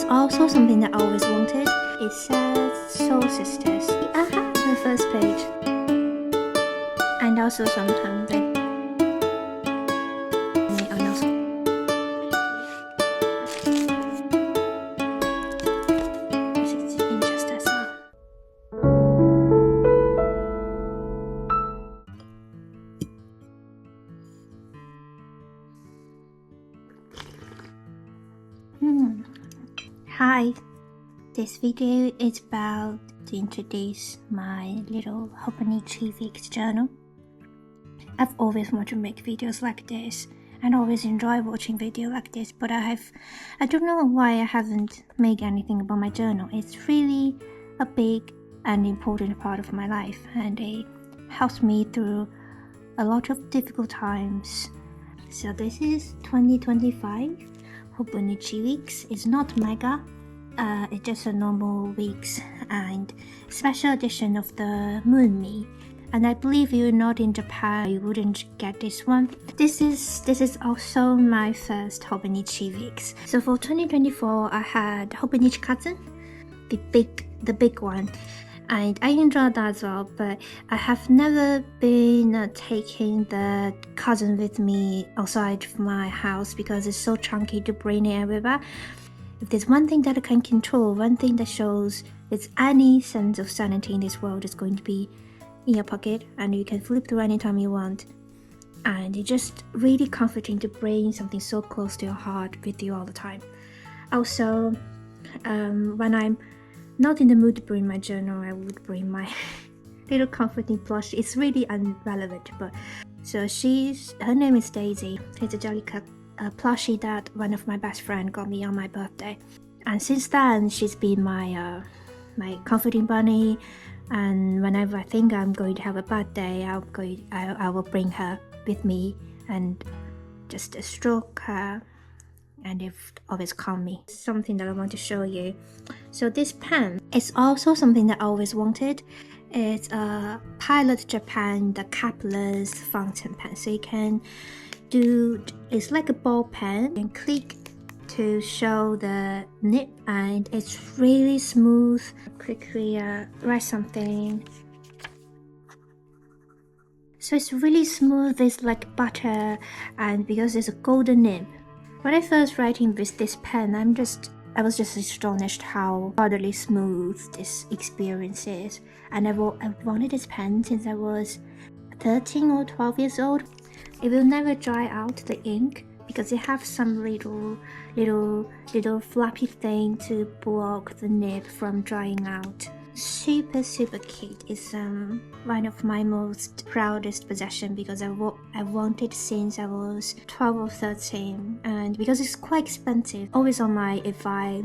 also something that I always wanted. It says Soul Sisters. The first page. And also sometimes I Hi, this video is about to introduce my little Hobonichi week's journal. I've always wanted to make videos like this and always enjoy watching videos like this, but I don't know why I haven't made anything about my journal. It's really a big and important part of my life, and it helps me through a lot of difficult times. So this is 2025 Hobonichi weeks. It's not mega, it's just a normal weeks and special edition of the Moon Me. And I believe you're not in Japan, you wouldn't get this one. This is also my first Hobonichi weeks. So for 2024, I had Hobonichi cousin, the big one. And I enjoyed that as well, but I have never been taking the cousin with me outside of my house because it's so chunky to bring it everywhere. If there's one thing that I can control, one thing that shows it's any sense of sanity in this world is going to be in your pocket, and you can flip through anytime you want. And it's just really comforting to bring something so close to your heart with you all the time. Also, when I'm not in the mood to bring my journal, I would bring my little comforting plush. It's really irrelevant, but so her name is Daisy. It's a Jellycat plushie that one of my best friends got me on my birthday, and since then she's been my comforting bunny. And whenever I think I'm going to have a bad day, I will bring her with me and just stroke her, and it always calm me. Something that I want to show you. So this pen is also something that I always wanted. It's a Pilot Japan, the capless fountain pen. So you can it's like a ball pen and click to show the nib, and it's really smooth. Quickly write something. So it's really smooth, it's like butter, and because it's a golden nib. When I first writing with this pen, I was just astonished how utterly smooth this experience is. And I've wanted this pen since I was 13 or 12 years old. It will never dry out, the ink, because it have some little flappy thing to block the nib from drying out. Super cute. It's one of my most proudest possession because I wanted since I was 12 or 13, and because it's quite expensive, always on my if I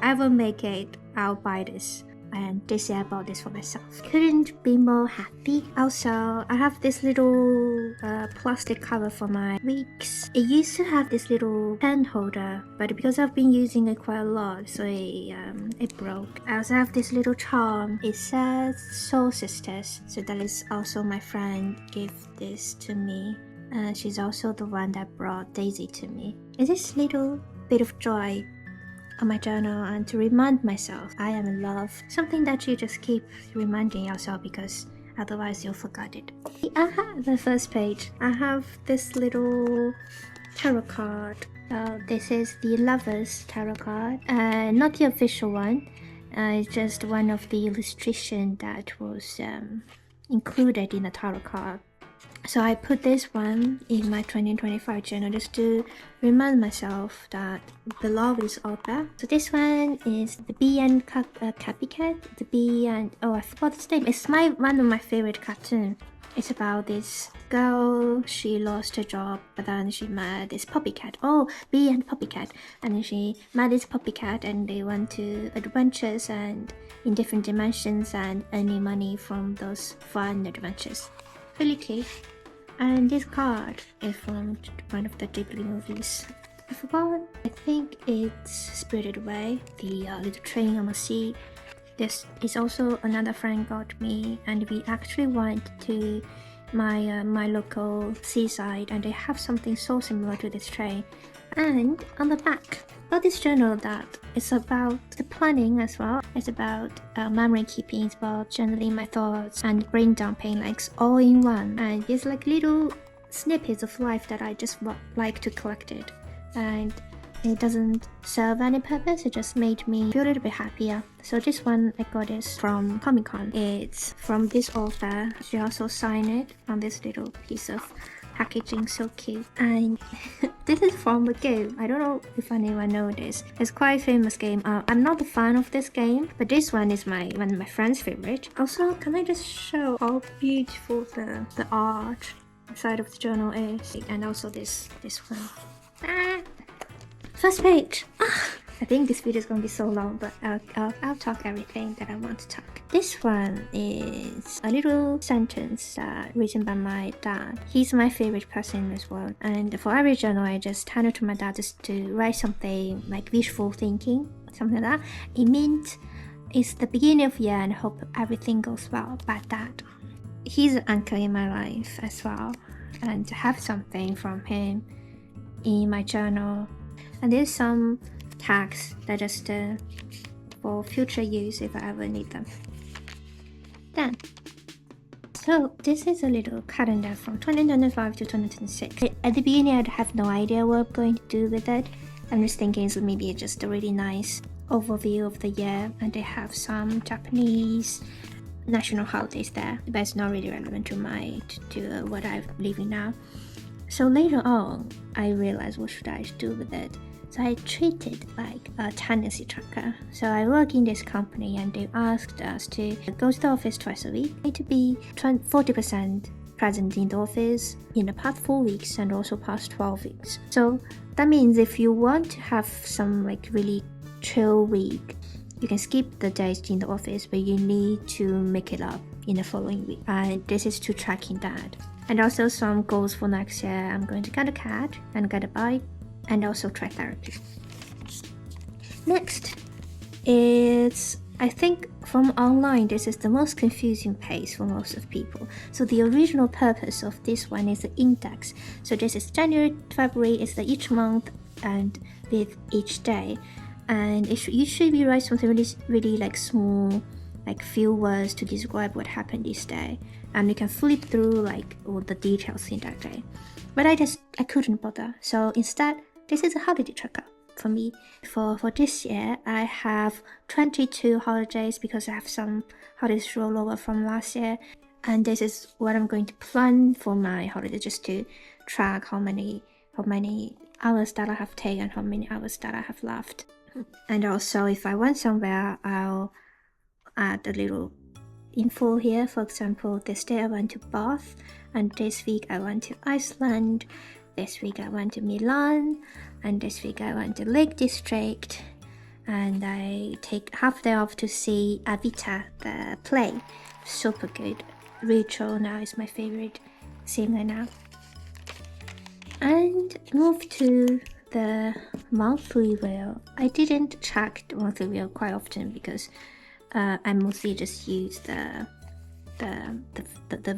ever make it, I'll buy this. And this year I bought this for myself. Couldn't be more happy. Also, I have this little plastic cover for my weeks. It used to have this little pen holder, but because I've been using it quite a lot, so it broke. I also have this little charm. It says Soul Sisters, so that is also my friend gave this to me. She's also the one that brought Daisy to me. It's this little bit of joy on my journal, and to remind myself I am in love. Something that you just keep reminding yourself because otherwise you'll forget it. The first page, I have this little tarot card. This is the Lovers tarot card, not the official one. It's just one of the illustration that was included in the tarot card. So I put this one in my 2025 journal just to remind myself that the love is out there. So this one is the Bee and Copycat. The Bee and I forgot its name. It's one of my favorite cartoons. It's about this girl. She lost her job, but then she met this puppy cat. Bee and Puppy Cat. And then she met this puppy cat, and they went to adventures and in different dimensions and earning money from those fun adventures. Really cute. And this card is from one of the Ghibli movies. I forgot. I think it's Spirited Away, the little train on the sea. This is also another friend got me, and we actually went to my local seaside, and they have something so similar to this train. And on the back, about this journal that it's about the planning as well. It's about memory keeping, it's about journaling my thoughts and brain dumping, like all in one. And it's like little snippets of life that I just like to collect it. And it doesn't serve any purpose, it just made me feel a little bit happier. So this one, I got this from Comic-Con. It's from this author. She also signed it on this little piece of packaging, so cute. And this is from a game. I don't know if anyone knows this. It's quite a famous game. I'm not a fan of this game, but this one is one of my friend's favorite. Also, can I just show how beautiful the art side of the journal is? And also this one. First page. I think this video is going to be so long, but I'll talk everything that I want to talk. This one is a little sentence written by my dad. He's my favorite person in this world. And for every journal, I just hand it to my dad just to write something like wishful thinking, something like that. It means it's the beginning of the year and I hope everything goes well. But Dad, he's an anchor in my life as well. And to have something from him in my journal. And there's some tags that just for future use if I ever need them. Then, so this is a little calendar from 2025 to 2026. At the beginning, I'd have no idea what I'm going to do with it. I'm just thinking it's maybe just a really nice overview of the year, and they have some Japanese national holidays there, but it's not really relevant to what I'm living now. So later on, I realized what should I do with it. So I treat it like a tendency tracker. So I work in this company and they asked us to go to the office twice a week. I need to be 40% present in the office in the past 4 weeks and also past 12 weeks. So that means if you want to have some like really chill week, you can skip the days in the office, but you need to make it up in the following week. And this is to tracking that. And also some goals for next year. I'm going to get a cat and get a bike and also try therapy. Next, it's, I think from online, this is the most confusing page for most of people. So the original purpose of this one is the index. So this is January, February, is the each month and with each day. And you should be write something really like small, like few words to describe what happened this day. And you can flip through like all the details in that day. But I couldn't bother. So instead, this is a holiday tracker for me. For this year, I have 22 holidays because I have some holidays roll over from last year. And this is what I'm going to plan for my holiday, just to track how many hours that I have taken, how many hours that I have left. And also, if I went somewhere, I'll add a little info here. For example, this day I went to Bath, and this week I went to Iceland, this week I went to Milan, and this week I went to Lake District, and I take half day off to see Avita, the play. Super good. Rachel now is my favorite singer now. And move to the monthly wheel. I didn't track the monthly wheel quite often because I mostly just use the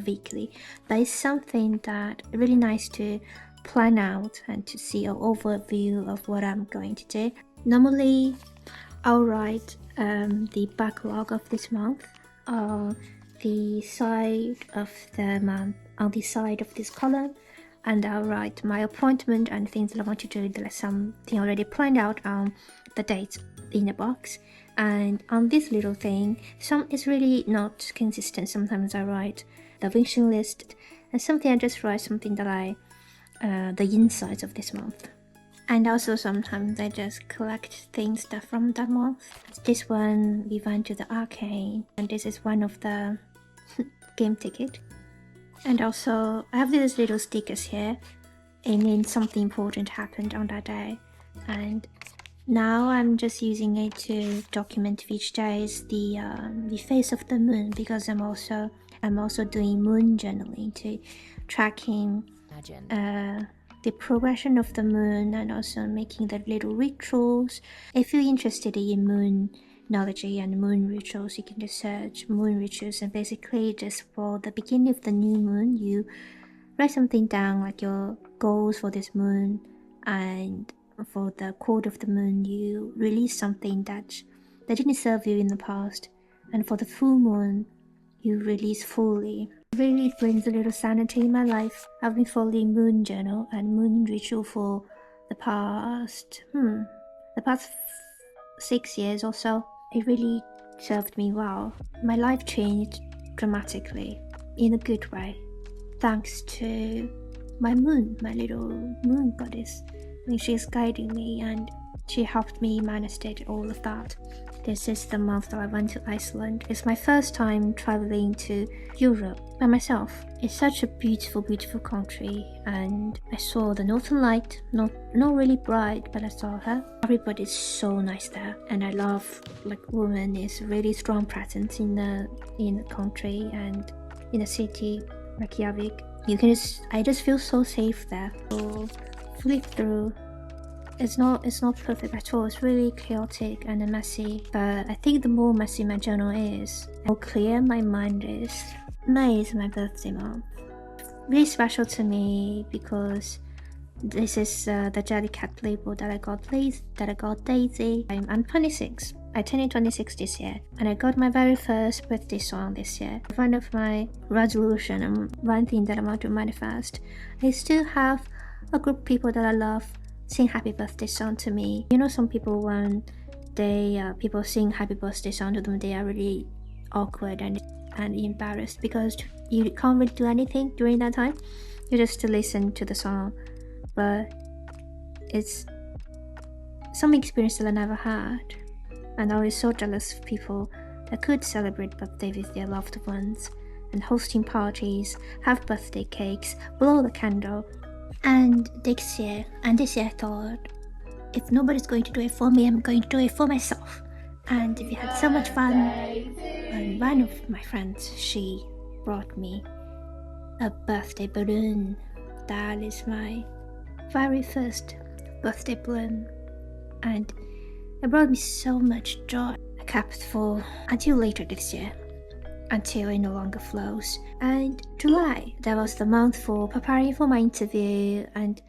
weekly, but it's something that really nice to plan out and to see an overview of what I'm going to do. Normally, I'll write the backlog of this month, the side of the month on the side of this column, and I'll write my appointment and things that I want to do. There's something already planned out on the dates in the box. And on this little thing, some is really not consistent. Sometimes I write the wishing list, and something I just write something that the insights of this month. And also sometimes I just collect things that from that month. This one, we went to the arcade, and this is one of the game ticket. And also, I have these little stickers here. It means something important happened on that day. And now I'm just using it to document which day is the phase of the moon, because I'm also doing moon journaling to tracking the progression of the moon and also making the little rituals. If you're interested in moonology and moon rituals, you can just search moon rituals, and basically just for the beginning of the new moon, you write something down like your goals for this moon, and for the quarter of the moon, you release something that didn't serve you in the past, and for the full moon, you release fully. It really brings a little sanity in my life. I've been following moon journal and moon ritual for the past 6 years or so. It really served me well. My life changed dramatically in a good way, thanks to my moon, my little moon goddess. I mean, she's guiding me and she helped me manifest all of that. This is the month that I went to Iceland. It's my first time traveling to Europe by myself. It's such a beautiful, beautiful country, and I saw the Northern Light. Not really bright, but I saw her. Everybody's so nice there, and I love women is a really strong presence in the country and in the city, Reykjavik. I just feel so safe there. So flip through. It's not perfect at all. It's really chaotic and messy. But I think the more messy my journal is, the more clear my mind is. May is my birthday month. Really special to me because this is the Jelly Cat label that I got Daisy. I'm 26. I turned 26 this year, and I got my very first birthday song this year. One of my resolution and one thing that I want to manifest is to have a group of people that I love sing happy birthday song to me. You know, some people when people sing happy birthday song to them, they are really awkward and embarrassed because you can't really do anything during that time. You just listen to the song, but it's some experience that I never had, and I was so jealous of people that could celebrate birthday with their loved ones and hosting parties, have birthday cakes, blow the candle. And this year I thought, if nobody's going to do it for me, I'm going to do it for myself. And we had so much fun. And one of my friends, she brought me a birthday balloon. That is my very first birthday balloon. And it brought me so much joy. I kept for until later this year, until it no longer flows. And July, that was the month for preparing for my interview, and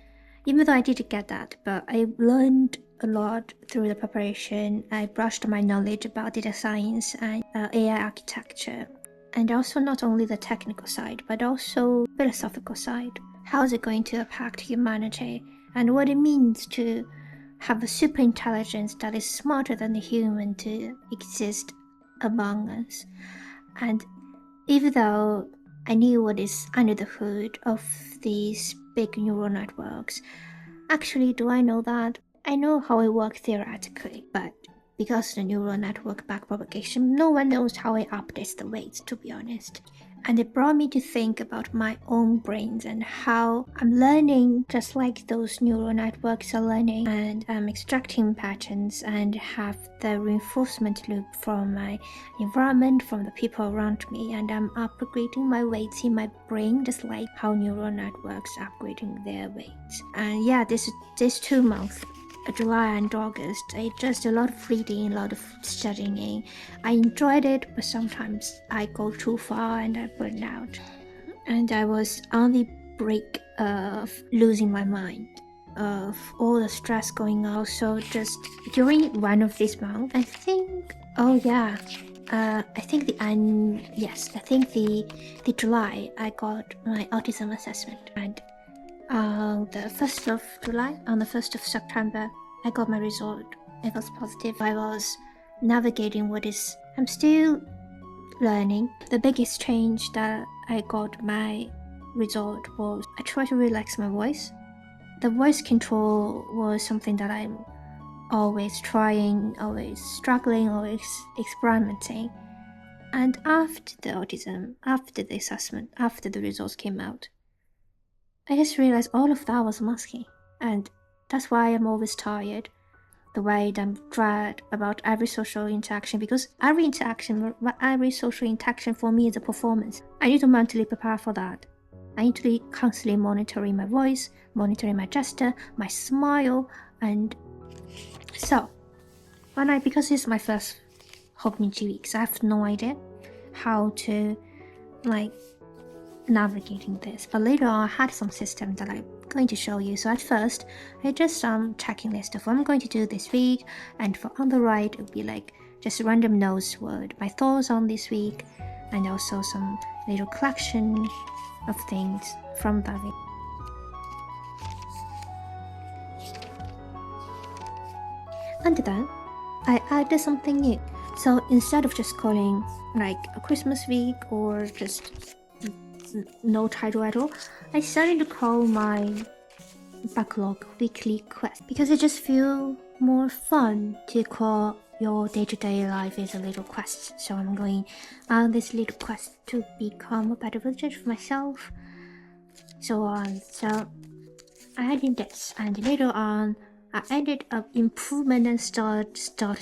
even though I didn't get that, but I learned a lot through the preparation. I brushed my knowledge about data science and AI architecture, and also not only the technical side, but also philosophical side. How is it going to impact humanity, and what it means to have a super intelligence that is smarter than the human to exist among us. And even though I knew what is under the hood of these big neural networks, actually, do I know that? I know how it works theoretically, but because of the neural network backpropagation, no one knows how it updates the weights, to be honest. And it brought me to think about my own brains and how I'm learning just like those neural networks are learning, and I'm extracting patterns and have the reinforcement loop from my environment, from the people around me, and I'm upgrading my weights in my brain just like how neural networks are upgrading their weights. And yeah, this 2 months, July and August, it's just a lot of reading, a lot of studying. I enjoyed it, but sometimes I go too far and I burn out. And I was on the brink of losing my mind, of all the stress going on. So just during one of these months, I think the July I got my autism assessment, and on the 1st of July, on the 1st of September, I got my result. It was positive. I was navigating I'm still learning. The biggest change that I got my result was I tried to relax my voice. The voice control was something that I'm always trying, always struggling, always experimenting. And after the autism, after the assessment, after the results came out, I just realized all of that was masking, and that's why I'm always tired. The way that I'm dread about every social interaction, because every social interaction for me is a performance. I need to mentally prepare for that. I need to be constantly monitoring my voice, monitoring my gesture, my smile, and so because it's my first Hobonichi weeks, I have no idea how to navigating this, but later on I had some system that I going to show you. So at first, I just checking list of what I'm going to do this week, and for on the right, it would be like just a random notes word, my thoughts on this week, and also some little collection of things from that week. And then I added something new. So instead of just calling like a Christmas week or just no title at all, I started to call my backlog weekly quest because it just feels more fun to call your day-to-day life is a little quest. So I'm going on this little quest to become a better version of myself, so on. So I added this, and later on I added up improvement and start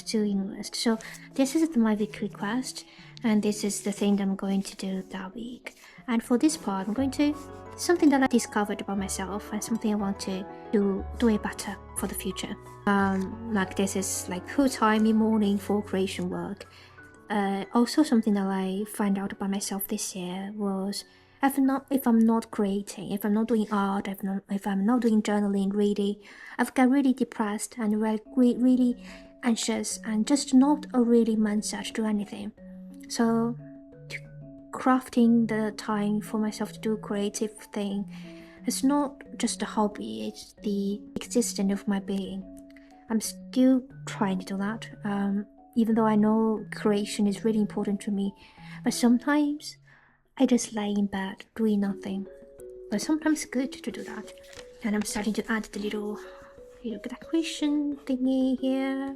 doing list. So this is my weekly quest, and this is the thing that I'm going to do that week. And for this part, I'm going to something that I discovered about myself and something I want to do it better for the future. Like this is like full time in morning for creation work. Also something that I found out about myself this year was if I'm not creating, if I'm not doing art, if I'm not doing journaling, really, I've got really depressed and really anxious and just not a really mindset to do anything. So crafting the time for myself to do creative thing, it's not just a hobby, it's the existence of my being. I'm still trying to do that, even though I know creation is really important to me, but sometimes I just lie in bed doing nothing. But sometimes it's good to do that. And I'm starting to add the little decoration thingy here.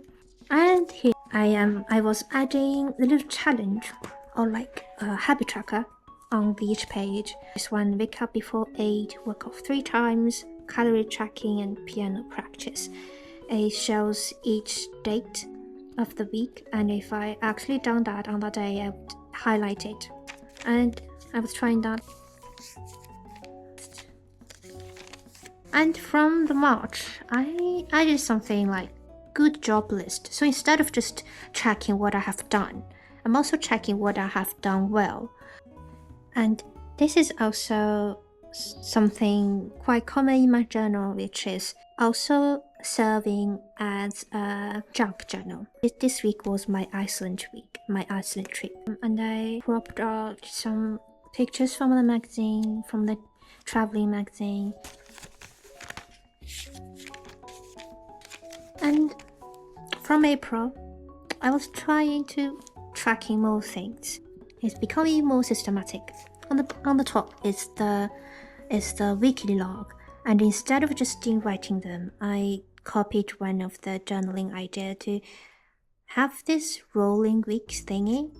And here I was adding the little challenge or like a habit tracker on each page. This one, wake up before 8, work off 3 times, calorie tracking and piano practice. It shows each date of the week, and if I actually done that on that day, I would highlight it. And I was trying that. And from the March, I did something like good job list. So instead of just checking what I have done, I'm also checking what I have done well. And this is also something quite common in my journal, which is also serving as a junk journal. This week was my Iceland week, my Iceland trip. And I cropped out some pictures from the magazine, from the traveling magazine. And from April, I was trying to tracking more things. It's becoming more systematic. On the top is the weekly log, and instead of just writing them, I copied one of the journaling idea to have this rolling weeks thingy.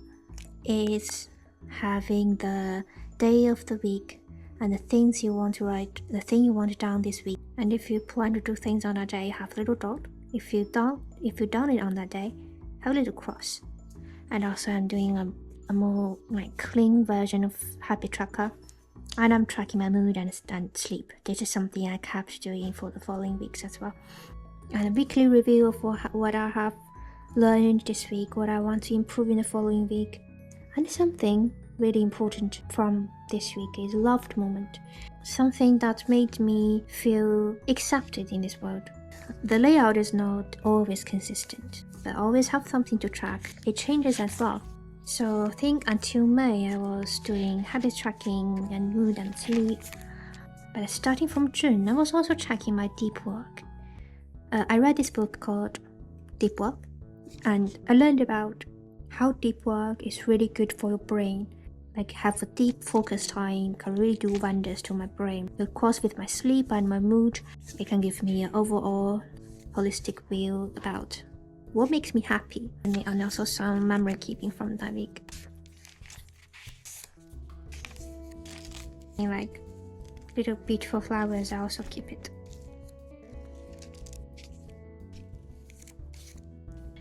Is having the day of the week and the things you want to write, the thing you want to down this week. And if you plan to do things on that day, have a little dot. If you done it on that day, have a little cross. And also I'm doing a more like clean version of habit tracker, and I'm tracking my mood and sleep. This is something I kept doing for the following weeks as well. And a weekly review of what I have learned this week, what I want to improve in the following week. And something really important from this week is loved moment. Something that made me feel accepted in this world. The layout is not always consistent, but I always have something to track. It changes as well. So I think until May I was doing habit tracking and mood and sleep. But starting from June, I was also tracking my deep work. I read this book called Deep Work, and I learned about how deep work is really good for your brain. Like have a deep focus time can really do wonders to my brain. Of course, with my sleep and my mood, it can give me an overall holistic view about what makes me happy, and also some memory keeping from that week. And like little beautiful flowers, I also keep it.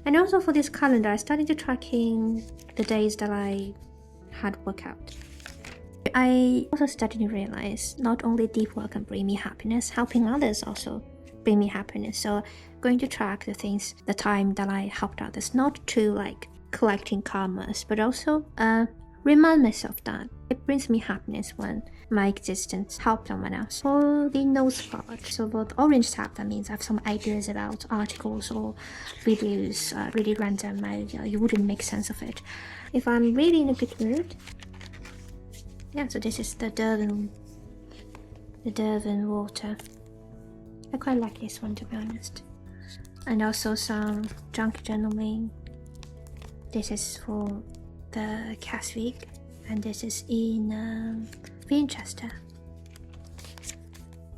And also for this calendar, I started to tracking the days that I had workout. I also started to realize not only deep work can bring me happiness, helping others also bring me happiness. So going to track the time that I helped others, not to like collecting karmas, but also remind myself that it brings me happiness when my existence helps someone else. For the notes part, so for the orange tab, that means I have some ideas about articles or videos, really random, you wouldn't make sense of it. If I'm really in a good mood, yeah, so this is the Durban water. I quite like this one, to be honest. And also some junk journaling. This is for the Cass Week, and this is in Winchester.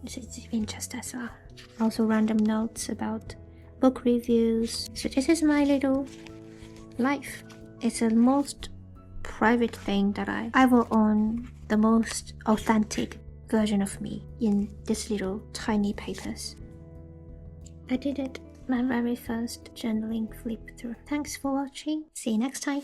This is Winchester as well. Also random notes about book reviews. So this is my little life. It's the most private thing that I will own, the most authentic version of me in this little tiny papers. I did it, my very first journaling flip through. Thanks for watching. See you next time.